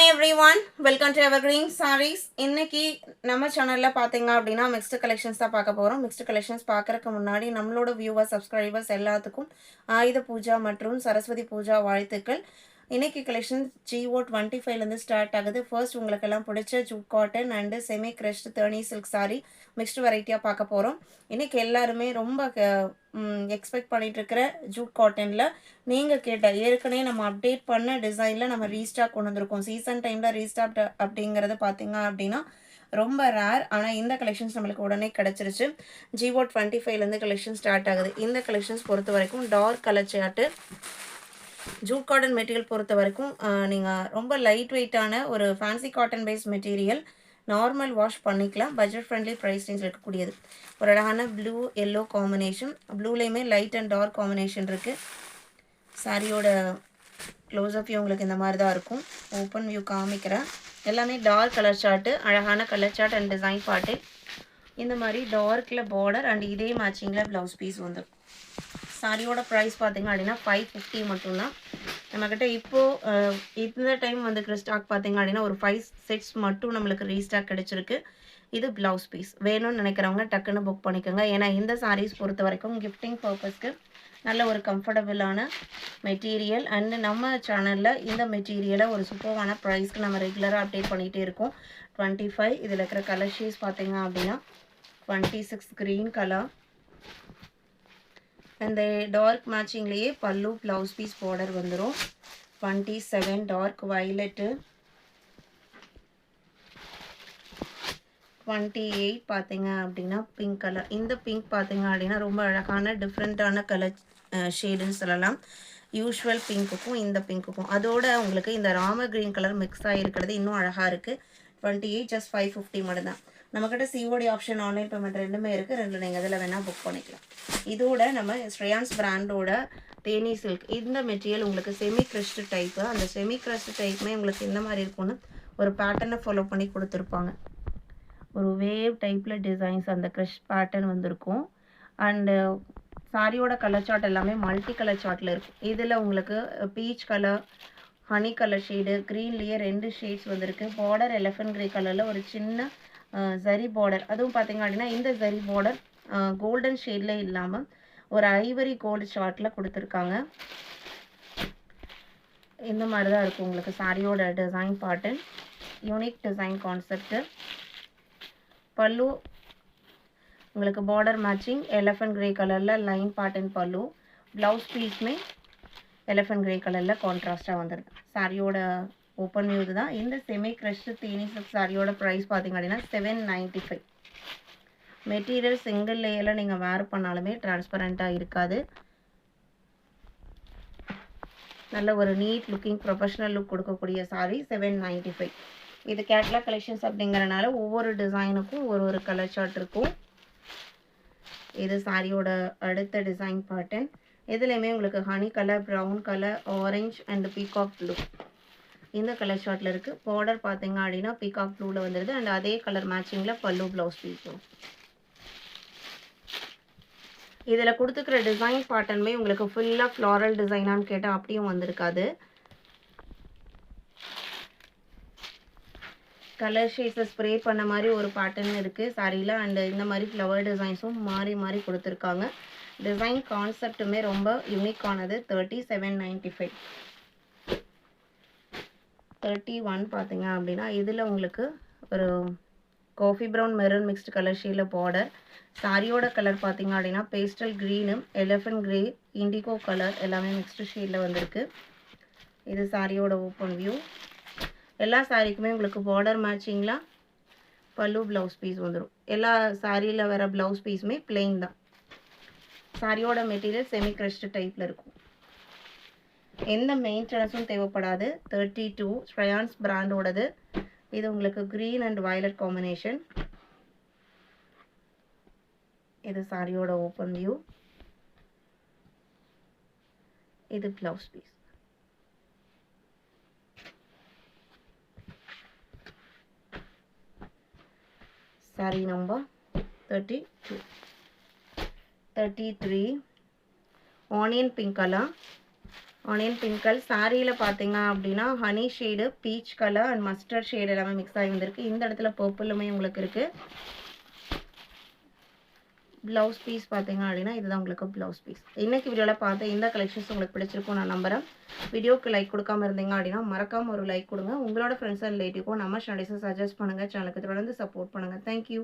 everyone, welcome to Evergreen Sarees. இன்னைக்கு நம்ம சேனல்ல பாத்தீங்க அப்படின்னா மிக்ஸ்டு கலெக்ஷன்ஸ் தான் பார்க்க போறோம். மிக்ஸ்டு கலெக்ஷன்ஸ் பார்க்கறதுக்கு முன்னாடி நம்மளோட வியூவர்ஸ் சப்ஸ்கிரைபர்ஸ் எல்லாத்துக்கும் ஆயுத பூஜா மற்றும் சரஸ்வதி பூஜா வாழ்த்துக்கள். இன்னைக்கு கலெக்ஷன் GO 25லேருந்து ஸ்டார்ட் ஆகுது. ஃபர்ஸ்ட் உங்களுக்கு எல்லாம் பிடிச்ச jute cotton and semi crushed தேர்னி சில்க் சாரீ மிக்ஸ்டு வெரைட்டியாக பார்க்க போகிறோம். இன்னைக்கு எல்லாருமே ரொம்ப எக்ஸ்பெக்ட் பண்ணிட்டு இருக்கிற ஜூட் காட்டனில் நீங்கள் கேட்ட ஏற்கனவே நம்ம அப்டேட் பண்ண டிசைனில் நம்ம ரீஸ்டாக் கொண்டு வந்திருக்கோம். சீசன் டைமில் ரீஸ்டாக் அப்படிங்கிறது பார்த்தீங்க அப்படின்னா ரொம்ப ரேர். ஆனால் இந்த கலெக்ஷன்ஸ் நம்மளுக்கு உடனே கிடச்சிருச்சு. GO 25லேருந்து கலெக்ஷன் ஸ்டார்ட் ஆகுது. இந்த கலெக்ஷன்ஸ் பொறுத்த வரைக்கும் dark colour chart jute cotton material பொறுத்த வரைக்கும் நீங்கள் ரொம்ப லைட் வெயிட்டான ஒரு fancy cotton base material normal wash பண்ணிக்கலாம். பட்ஜெட் ஃப்ரெண்ட்லி ப்ரைஸ் ரேஞ்ச் இருக்கக்கூடியது. ஒரு அழகான ப்ளூ எல்லோ காம்பினேஷன், ப்ளூலேயுமே லைட் அண்ட் டார்க் காம்பினேஷன் இருக்குது. சாரியோட க்ளோஸ்அப் வியூ உங்களுக்கு இந்த மாதிரி தான் இருக்கும். ஓப்பன் வியூ காமிக்கிறேன். எல்லாமே டார்க் கலர் சார்ட்டு, அழகான கலர் சார்ட் அண்ட் டிசைன் பாட்டு. இந்த மாதிரி டார்க்கில் பார்டர் அண்ட் இதே மேட்சிங்கில் ப்ளவுஸ் பீஸ் வந்துடும். சாரியோட ப்ரைஸ் பார்த்தீங்க அப்படின்னா 550 மட்டும்தான். நம்மக்கிட்ட இப்போது இந்த டைம் வந்துக்கிற ஸ்டாக் பார்த்தீங்க அப்படின்னா ஒரு 5 செட்ஸ் மட்டும் நம்மளுக்கு ரீஸ்டாக் கிடச்சிருக்கு. இது ப்ளவுஸ் பீஸ் வேணும்னு நினைக்கிறவங்க டக்குன்னு புக் பண்ணிக்கோங்க. ஏன்னா இந்த சாரீஸ் பொறுத்த வரைக்கும் கிஃப்டிங் பர்பஸ்க்கு நல்ல ஒரு கம்ஃபர்டபுளான மெட்டீரியல் அண்டு நம்ம சேனலில் இந்த மெட்டீரியலை ஒரு சூப்பரான ப்ரைஸ்க்கு நம்ம ரெகுலராக அப்டேட் பண்ணிகிட்டே இருக்கோம். 25 இதில் இருக்கிற கலர் ஷேட்ஸ் பார்த்தீங்க அப்படின்னா 26 க்ரீன் கலர் அந்த டார்க் மேட்சிங்லேயே பல்லு ப்ளவுஸ் பீஸ் பார்டர் வந்துடும். 27 டார்க் வயலட்டு, 28 பார்த்தீங்க அப்படின்னா பிங்க் கலர். இந்த பிங்க் பார்த்தீங்க அப்படின்னா ரொம்ப அழகான டிஃப்ரெண்ட்டான கலர் ஷேடுன்னு சொல்லலாம். யூஷுவல் பிங்க்குக்கும் இந்த பிங்க்குக்கும் அதோட உங்களுக்கு இந்த ராம க்ரீன் கலர் மிக்ஸ் ஆகிருக்கிறது இன்னும் அழகாக இருக்குது. 28 ஜஸ்ட் 550 மட்டும்தான். நம்மக்கிட்ட COD ஆப்ஷன் ஆன்லைன் பேமெண்ட் ரெண்டுமே இருக்குது. ரெண்டு நீங்கள் இதில் வேணால் புக் பண்ணிக்கலாம். இதோட நம்ம ஸ்ரேயான்ஸ் பிராண்டோட தேனி சில்க் இந்த மெட்டீரியல் உங்களுக்கு செமி கிரஷ்டு டைப்பு. அந்த செமி கிரஷ்டு டைப்புமே உங்களுக்கு இந்த மாதிரி இருக்கும்னு ஒரு பேட்டர்னை ஃபாலோ பண்ணி கொடுத்துருப்பாங்க. ஒரு வேவ் டைப்பில் டிசைன்ஸ் அந்த க்ரஷ் பேட்டர்ன் வந்திருக்கும். அண்டு சாரியோட கலர் சார்ட் எல்லாமே மல்டி கலர் சார்ட்டில் இருக்கும். இதில் உங்களுக்கு peach colour, honey colour shade, க்ரீன்லேயே 2 ஷேட்ஸ் வந்திருக்கு. பார்டர் எலஃபண்ட் கிரே கலரில் ஒரு சின்ன ஜரி பார்டர். அதுவும் பார்த்தீங்க அப்படின்னா இந்த ஜரி பார்டர் கோல்டன் ஷேடில் இல்லாமல் ஒரு ஐவரி கோல்டு ஷார்ட்டில் கொடுத்துருக்காங்க. இந்த மாதிரி தான் இருக்கும் உங்களுக்கு சாரியோட design pattern. Unique design concept. பல்லு உங்களுக்கு பார்டர் மேட்சிங் எலஃபண்ட் கிரே கலரில் லைன் பேட்டர்ன் பல்லு. ப்ளவுஸ் பீஸ்மே எலஃபண்ட் கிரே கலரில் கான்ட்ராஸ்டாக வந்துடுது. சாரியோட ஓப்பன் வியூ தான். இந்த செமி கிரஷ்டு தேனி சில்க் சாரியோட ப்ரைஸ் பார்த்தீங்க அப்படின்னா 795. மெட்டீரியல் சிங்கிள் லேயரில் நீங்கள் வேர் பண்ணாலுமே டிரான்ஸ்பரண்ட்டாக இருக்காது. நல்ல ஒரு நீட் லுக்கிங் ப்ரொஃபஷ்னல் லுக் கொடுக்கக்கூடிய சாரி 795. இது கேட்லாக் கலெக்ஷன்ஸ் அப்படிங்கிறனால ஒவ்வொரு டிசைனுக்கும் ஒரு கலர் சார்ட் இருக்கும். இது சாரியோட அடுத்த டிசைன் பேட்டர்ன். இதுலேயுமே உங்களுக்கு honey colour, brown colour, orange and peacock blue இந்த கலர் ஷார்ட்டில் இருக்குது. பார்டர் பார்த்தீங்க அப்படின்னா பீகாக் ப்ளூவில் வந்துடுது. அண்ட் அதே கலர் மேட்சிங்கில் பல்லு ப்ளவுஸ் பீஸும். இதில் கொடுத்துக்கிற டிசைன் பேட்டர்னுமே உங்களுக்கு ஃபுல்லாக ஃப்ளாரல் டிசைனான்னு கேட்டால் அப்படியும் வந்திருக்காது. கலர் ஷேட்ஸை ஸ்ப்ரே பண்ண மாதிரி ஒரு பேட்டர்ன் இருக்குது சாரியில். அண்டு இந்த மாதிரி ஃப்ளவர் டிசைன்ஸும் மாறி மாறி கொடுத்துருக்காங்க. டிசைன் கான்செப்ட்டுமே ரொம்ப யூனிக்கானது. 3795. 31 பார்த்தீங்க அப்படின்னா இதில் உங்களுக்கு ஒரு coffee brown maroon mixed colour ஷேடில் பார்டர். சாரியோட கலர் பார்த்தீங்க அப்படின்னா pastel green, elephant grey, indigo colour எல்லாமே மிக்ஸ்டு ஷேடில் வந்திருக்கு. இது சாரியோட ஓப்பன் வியூ. எல்லா சாரிக்குமே உங்களுக்கு பார்டர் மேட்சிங்கில் பல்லு ப்ளவுஸ் பீஸ் வந்துடும். எல்லா சாரியில் வர ப்ளவுஸ் பீஸுமே பிளெயின் தான். சாரியோட மெட்டீரியல் செமி கிரஷ்டு டைப்பில் இருக்கும். எந்த மெயின்டெனன்ஸும் தேவைப்படாது. 32 ஸ்ரேயான்ஸ் பிராண்டோடது. இது உங்களுக்கு க்ரீன் அண்ட் வயலட் காம்பினேஷன். இது சாரியோட ஓப்பன் வியூ. இது blouse piece. Sari number 32. 33 onion pink colour, onion pink colour. சாரியில் பார்த்தீங்க அப்படின்னா honey shade, peach colour and mustard shade எல்லாமே மிக்ஸ் ஆகி வந்திருக்கு. இந்த இடத்துல பர்பிளுமே உங்களுக்கு இருக்குது. ப்ளவுஸ் பீஸ் பார்த்தீங்க அப்படின்னா இதுதான் உங்களுக்கு ப்ளவுஸ் பீஸ். இன்றைக்கி வீடியோவில் பார்த்த இந்த கலெக்ஷன்ஸ் உங்களுக்கு பிடிச்சிருக்கும் நான் நம்புகிறேன். வீடியோக்கு லைக் கொடுக்காம இருந்தீங்க அப்படின்னா மறக்காமல் ஒரு லைக் கொடுங்க. உங்களோட ஃப்ரெண்ட்ஸ் அண்ட் ரிலேட்டிவ்க்கும் நம்ம சேனல்ஸை சஜஸ்ட் பண்ணுங்கள். சேனலுக்கு தொடர்ந்து சப்போர்ட் பண்ணுங்கள். தேங்க்யூ.